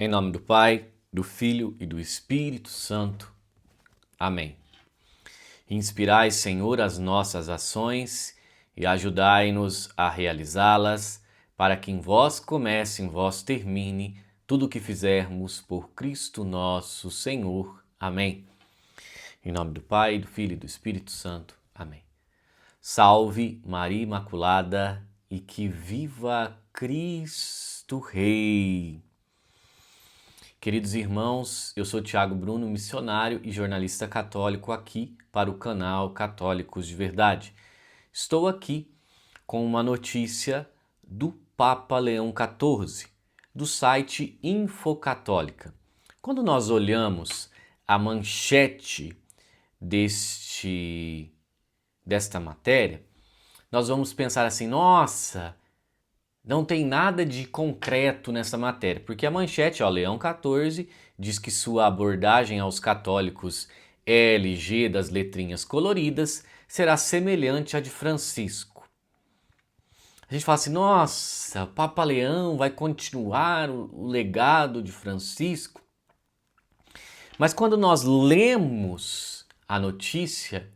Em nome do Pai, do Filho e do Espírito Santo. Amém. Inspirai, Senhor, as nossas ações e ajudai-nos a realizá-las, para que em vós comece, em vós termine, tudo o que fizermos por Cristo nosso Senhor. Amém. Em nome do Pai, do Filho e do Espírito Santo. Amém. Salve Maria Imaculada e que viva Cristo Rei! Queridos irmãos, eu sou Tiago Bruno, missionário e jornalista católico aqui para o canal Católicos de Verdade. Estou aqui com uma notícia do Papa Leão XIV, do site Infocatólica. Quando nós olhamos a manchete desta matéria, nós vamos pensar assim, nossa, não tem nada de concreto nessa matéria, porque a manchete, Leão XIV, diz que sua abordagem aos católicos LG das letrinhas coloridas será semelhante à de Francisco. A gente fala assim, nossa, Papa Leão vai continuar o legado de Francisco. Mas quando nós lemos a notícia,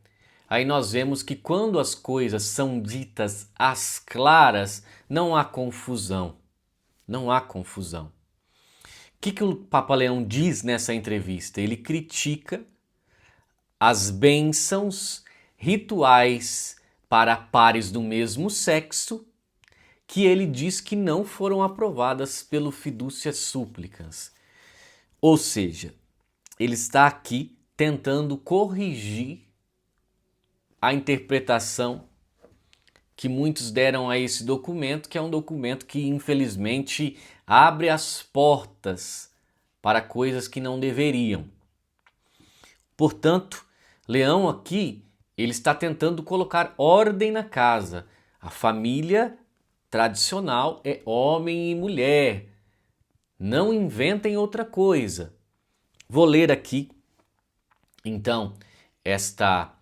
aí nós vemos que quando as coisas são ditas às claras, não há confusão. Não há confusão. O que o Papa Leão diz nessa entrevista? Ele critica as bênçãos rituais para pares do mesmo sexo, que ele diz que não foram aprovadas pelo Fiducia Supplicans. Ou seja, ele está aqui tentando corrigir a interpretação que muitos deram a esse documento, que é um documento que infelizmente abre as portas para coisas que não deveriam. Portanto, Leão aqui, ele está tentando colocar ordem na casa. A família tradicional é homem e mulher. Não inventem outra coisa. Vou ler aqui, então, esta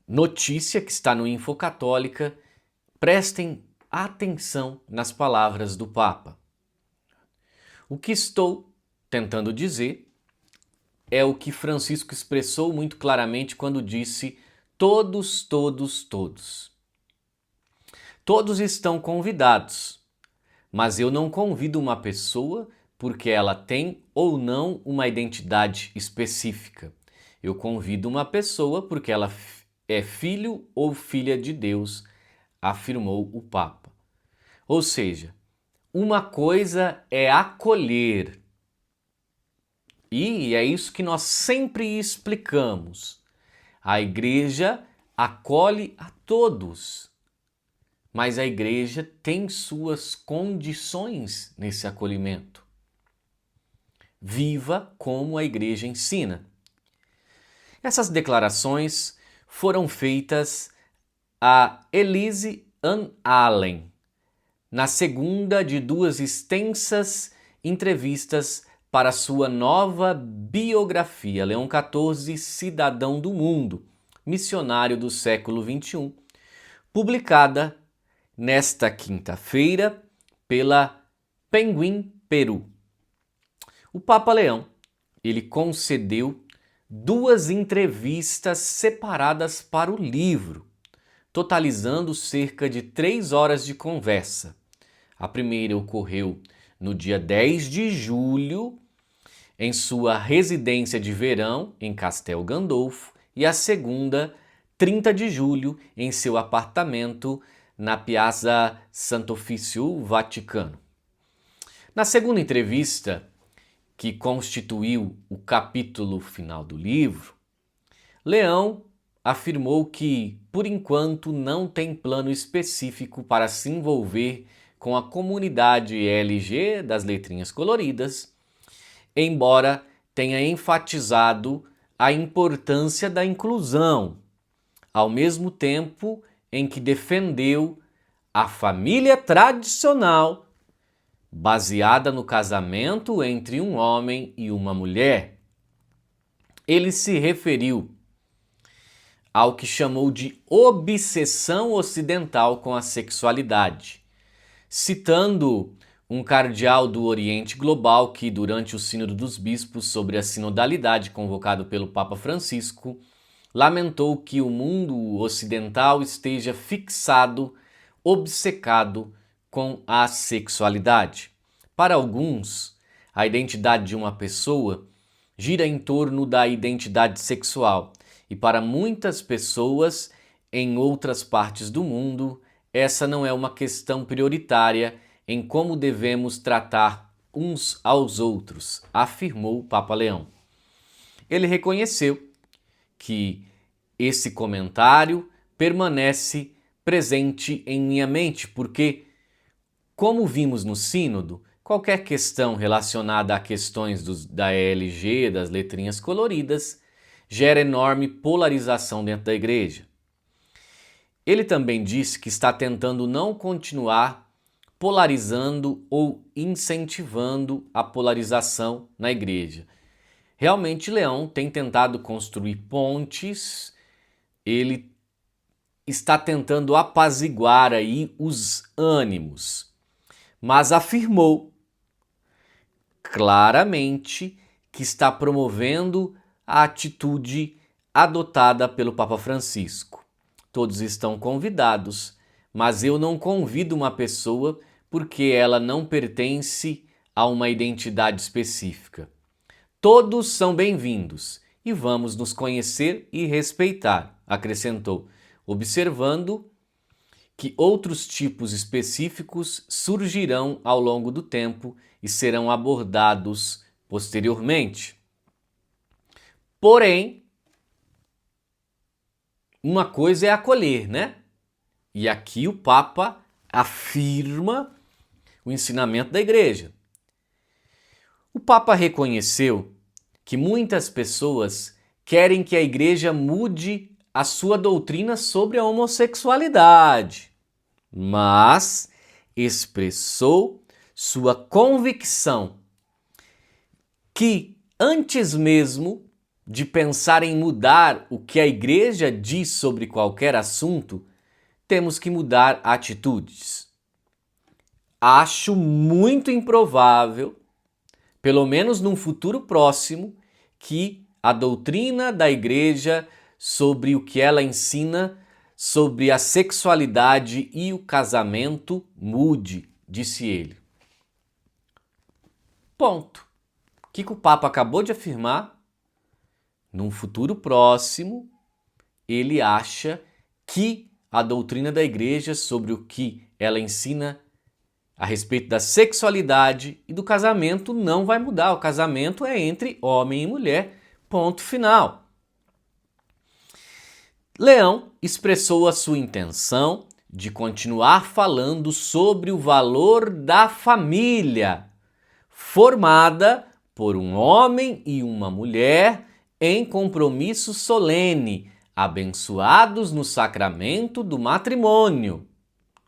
notícia que está no Infocatólica. Prestem atenção nas palavras do Papa. O que estou tentando dizer é o que Francisco expressou muito claramente quando disse todos, todos, todos. Todos estão convidados, mas eu não convido uma pessoa porque ela tem ou não uma identidade específica. Eu convido uma pessoa porque ela é filho ou filha de Deus, afirmou o Papa. Ou seja, uma coisa é acolher. E é isso que nós sempre explicamos. A igreja acolhe a todos, mas a igreja tem suas condições nesse acolhimento. Viva como a igreja ensina. Essas declarações foram feitas a Elise Ann Allen, na segunda de duas extensas entrevistas para sua nova biografia, Leão XIV, Cidadão do Mundo, missionário do século XXI, publicada nesta quinta-feira pela Penguin Peru. O Papa Leão, ele concedeu duas entrevistas separadas para o livro, totalizando cerca de 3 horas de conversa. A primeira ocorreu no dia 10 de julho, em sua residência de verão, em Castel Gandolfo, e a segunda, 30 de julho, em seu apartamento na Piazza Sant'Officio, Vaticano. Na segunda entrevista, que constituiu o capítulo final do livro, Leão afirmou que, por enquanto, não tem plano específico para se envolver com a comunidade LG das letrinhas coloridas, embora tenha enfatizado a importância da inclusão, ao mesmo tempo em que defendeu a família tradicional baseada no casamento entre um homem e uma mulher. Ele se referiu ao que chamou de obsessão ocidental com a sexualidade, citando um cardeal do Oriente Global que, durante o Sínodo dos Bispos sobre a sinodalidade convocado pelo Papa Francisco, lamentou que o mundo ocidental esteja fixado, obcecado com a sexualidade. Para alguns, a identidade de uma pessoa gira em torno da identidade sexual, e para muitas pessoas em outras partes do mundo, essa não é uma questão prioritária em como devemos tratar uns aos outros, afirmou o Papa Leão. Ele reconheceu que esse comentário permanece presente em minha mente, porque, como vimos no Sínodo, qualquer questão relacionada a questões da ELG, das letrinhas coloridas, gera enorme polarização dentro da igreja. Ele também disse que está tentando não continuar polarizando ou incentivando a polarização na igreja. Realmente, Leão tem tentado construir pontes, ele está tentando apaziguar aí os ânimos, mas afirmou claramente que está promovendo a atitude adotada pelo Papa Francisco. Todos estão convidados, mas eu não convido uma pessoa porque ela não pertence a uma identidade específica. Todos são bem-vindos e vamos nos conhecer e respeitar, acrescentou, observando que outros tipos específicos surgirão ao longo do tempo e serão abordados posteriormente. Porém, uma coisa é acolher, né? E aqui o Papa afirma o ensinamento da igreja. O Papa reconheceu que muitas pessoas querem que a igreja mude a sua doutrina sobre a homossexualidade, mas expressou sua convicção que, antes mesmo de pensar em mudar o que a igreja diz sobre qualquer assunto, temos que mudar atitudes. Acho muito improvável, pelo menos num futuro próximo, que a doutrina da igreja sobre o que ela ensina sobre a sexualidade e o casamento mude, disse ele. Ponto. O que o Papa acabou de afirmar? Num futuro próximo, ele acha que a doutrina da igreja sobre o que ela ensina a respeito da sexualidade e do casamento não vai mudar. O casamento é entre homem e mulher, ponto final. Leão expressou a sua intenção de continuar falando sobre o valor da família, formada por um homem e uma mulher em compromisso solene, abençoados no sacramento do matrimônio,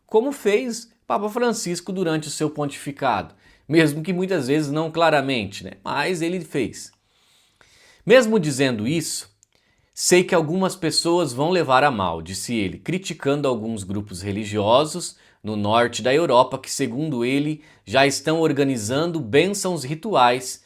como fez Papa Francisco durante o seu pontificado, mesmo que muitas vezes não claramente, né? Mas ele fez. Mesmo dizendo isso, sei que algumas pessoas vão levar a mal, disse ele, criticando alguns grupos religiosos no norte da Europa que, segundo ele, já estão organizando bênçãos rituais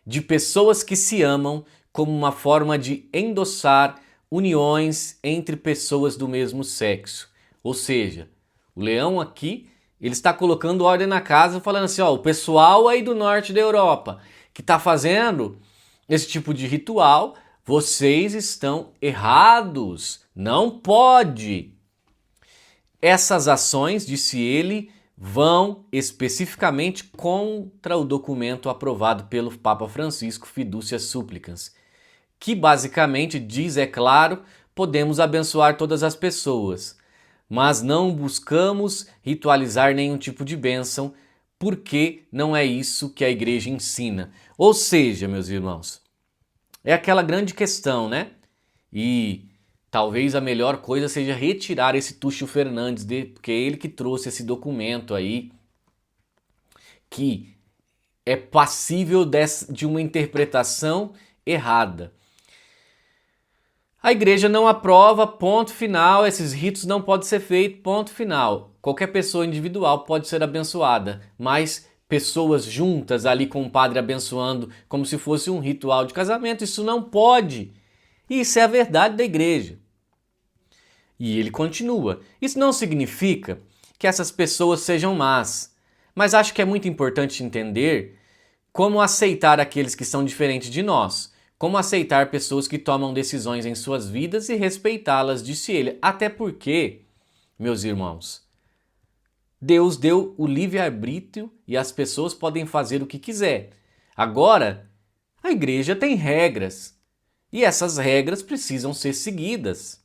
de pessoas que se amam como uma forma de endossar uniões entre pessoas do mesmo sexo. Ou seja, o Leão aqui, ele está colocando ordem na casa, falando assim, ó, o pessoal aí do norte da Europa que está fazendo esse tipo de ritual, vocês estão errados, não pode. Essas ações, disse ele, vão especificamente contra o documento aprovado pelo Papa Francisco, Fiducia Supplicans, que basicamente diz, é claro, podemos abençoar todas as pessoas, mas não buscamos ritualizar nenhum tipo de bênção, porque não é isso que a igreja ensina. Ou seja, meus irmãos, é aquela grande questão, né? E talvez a melhor coisa seja retirar esse Túcio Fernandes, porque é ele que trouxe esse documento aí, que é passível de uma interpretação errada. A igreja não aprova, ponto final, esses ritos não podem ser feitos, ponto final. Qualquer pessoa individual pode ser abençoada, mas pessoas juntas ali com o padre abençoando como se fosse um ritual de casamento. Isso não pode. Isso é a verdade da igreja. E ele continua. Isso não significa que essas pessoas sejam más, mas acho que é muito importante entender como aceitar aqueles que são diferentes de nós, como aceitar pessoas que tomam decisões em suas vidas e respeitá-las, disse ele. Até porque, meus irmãos, Deus deu o livre-arbítrio e as pessoas podem fazer o que quiser. Agora, a igreja tem regras e essas regras precisam ser seguidas.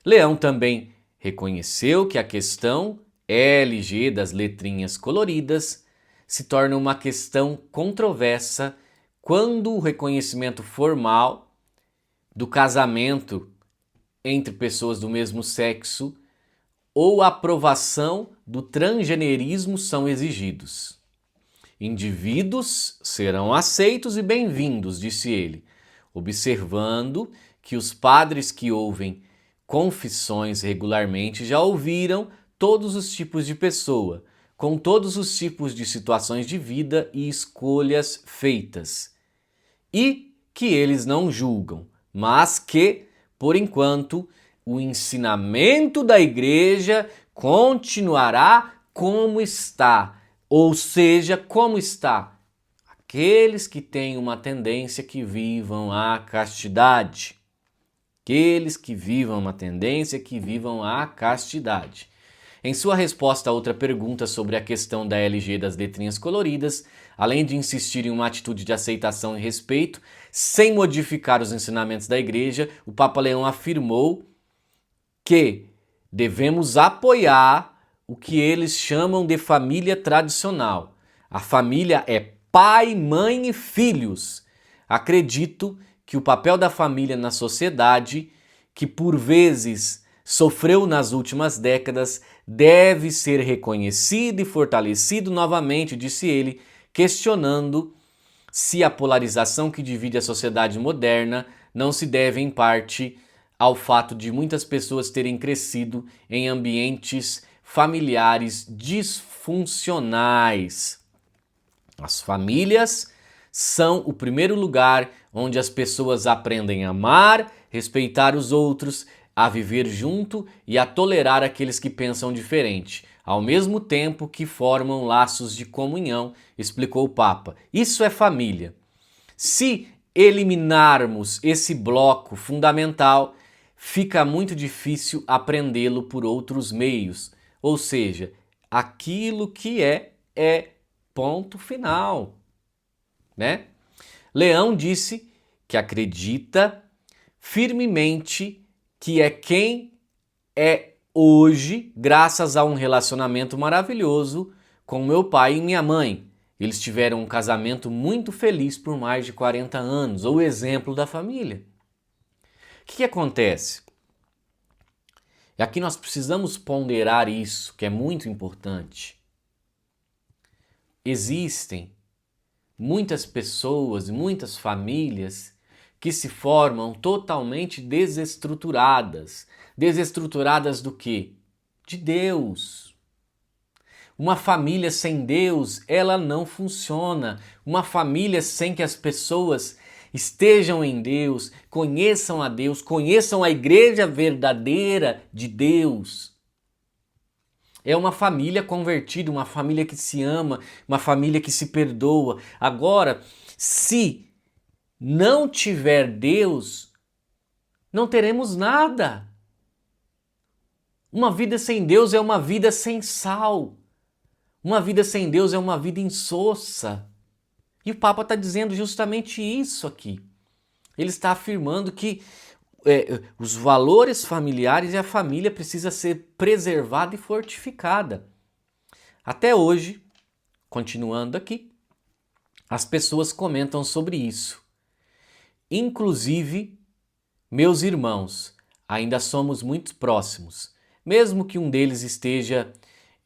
Leão também reconheceu que a questão LG das letrinhas coloridas se torna uma questão controversa quando o reconhecimento formal do casamento entre pessoas do mesmo sexo ou a aprovação do transgenerismo são exigidos. Indivíduos serão aceitos e bem-vindos, disse ele, observando que os padres que ouvem confissões regularmente já ouviram todos os tipos de pessoa, com todos os tipos de situações de vida e escolhas feitas. E que eles não julgam, mas que, por enquanto, o ensinamento da igreja continuará como está, ou seja, como está. Aqueles que têm uma tendência que vivam a castidade. Aqueles que vivam uma tendência que vivam a castidade. Em sua resposta a outra pergunta sobre a questão da LG das letrinhas coloridas, além de insistir em uma atitude de aceitação e respeito, sem modificar os ensinamentos da igreja, o Papa Leão afirmou que devemos apoiar o que eles chamam de família tradicional. A família é pai, mãe e filhos. Acredito que o papel da família na sociedade, que por vezes sofreu nas últimas décadas, deve ser reconhecido e fortalecido novamente, disse ele, questionando se a polarização que divide a sociedade moderna não se deve, em parte, ao fato de muitas pessoas terem crescido em ambientes familiares disfuncionais. As famílias são o primeiro lugar onde as pessoas aprendem a amar, respeitar os outros, a viver junto e a tolerar aqueles que pensam diferente, ao mesmo tempo que formam laços de comunhão, explicou o Papa. Isso é família. Se eliminarmos esse bloco fundamental, fica muito difícil aprendê-lo por outros meios. Ou seja, aquilo que é ponto final, né? Leão disse que acredita firmemente que é quem é hoje, graças a um relacionamento maravilhoso com meu pai e minha mãe. Eles tiveram um casamento muito feliz por mais de 40 anos, o exemplo da família. O que acontece? E aqui nós precisamos ponderar isso, que é muito importante. Existem muitas pessoas, muitas famílias que se formam totalmente desestruturadas. Desestruturadas do quê? De Deus. Uma família sem Deus, ela não funciona. Uma família sem que as pessoas estejam em Deus, conheçam a Deus, conheçam a igreja verdadeira de Deus. É uma família convertida, uma família que se ama, uma família que se perdoa. Agora, se não tiver Deus, não teremos nada. Uma vida sem Deus é uma vida sem sal. Uma vida sem Deus é uma vida insossa. E o Papa está dizendo justamente isso aqui. Ele está afirmando que os valores familiares e a família precisa ser preservada e fortificada. Até hoje, continuando aqui, as pessoas comentam sobre isso. Inclusive, meus irmãos, ainda somos muito próximos, mesmo que um deles esteja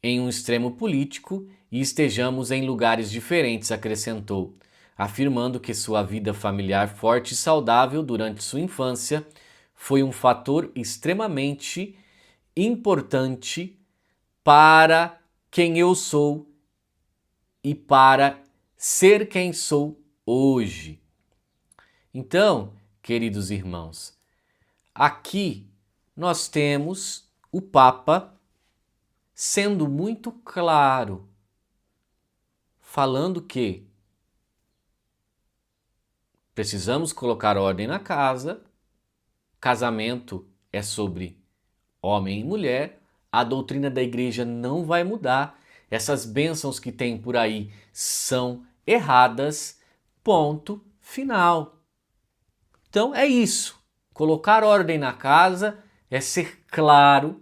em um extremo político e estejamos em lugares diferentes, acrescentou, afirmando que sua vida familiar forte e saudável durante sua infância foi um fator extremamente importante para quem eu sou e para ser quem sou hoje. Então, queridos irmãos, aqui nós temos o Papa sendo muito claro, falando que precisamos colocar ordem na casa, casamento é sobre homem e mulher, a doutrina da igreja não vai mudar, essas bênçãos que tem por aí são erradas, ponto final. Então é isso, colocar ordem na casa é ser claro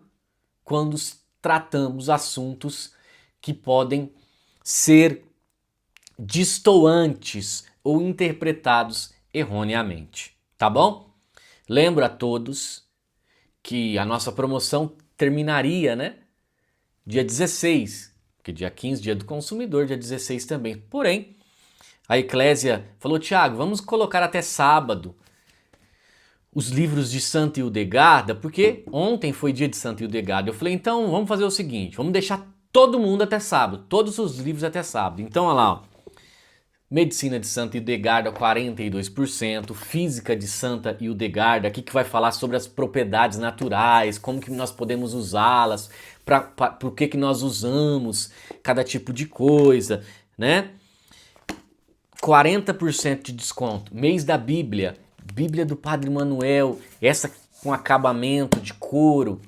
quando tratamos assuntos que podem ser destoantes ou interpretados erroneamente, tá bom? Lembro a todos que a nossa promoção terminaria, né? Dia 16, porque dia 15, dia do consumidor, dia 16 também. Porém, a Eclésia falou, Tiago, vamos colocar até sábado os livros de Santa Hildegarda, porque ontem foi dia de Santa Hildegarda. Eu falei, então vamos fazer o seguinte, vamos deixar todo mundo até sábado, todos os livros até sábado. Então, olha lá, ó. Medicina de Santa Hildegarda, 42%, Física de Santa Hildegarda, aqui que vai falar sobre as propriedades naturais, como que nós podemos usá-las, para o que nós usamos cada tipo de coisa, né? 40% de desconto. Mês da Bíblia, Bíblia do Padre Manuel, essa com acabamento de couro,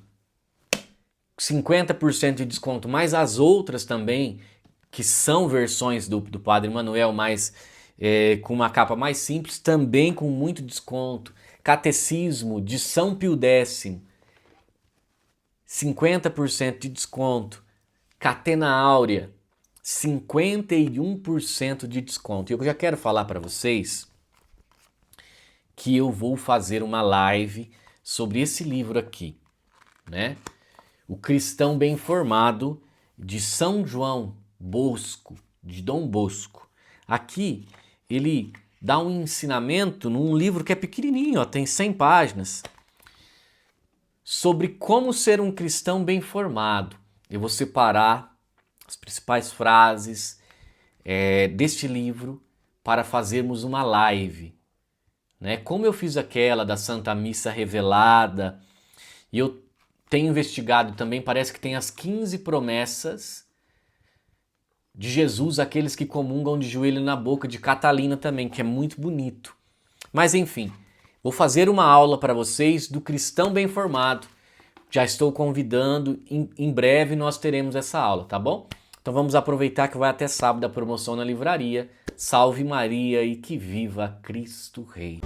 50% de desconto, mais as outras também, que são versões do Padre Manuel, mas com uma capa mais simples, também com muito desconto. Catecismo de São Pio X, 50% de desconto. Catena Áurea, 51% de desconto. E eu já quero falar para vocês que eu vou fazer uma live sobre esse livro aqui, né? O Cristão Bem Formado, de São João Bosco, de Dom Bosco. Aqui ele dá um ensinamento num livro que é pequenininho, ó, tem 100 páginas, sobre como ser um cristão bem formado. Eu vou separar as principais frases deste livro para fazermos uma live, né? Como eu fiz aquela da Santa Missa Revelada, e eu tenho investigado também, parece que tem as 15 promessas de Jesus, aqueles que comungam de joelho na boca, de Catalina também, que é muito bonito. Mas enfim, vou fazer uma aula para vocês do cristão bem formado. Já estou convidando, em breve nós teremos essa aula, tá bom? Então vamos aproveitar que vai até sábado a promoção na livraria. Salve Maria e que viva Cristo Rei!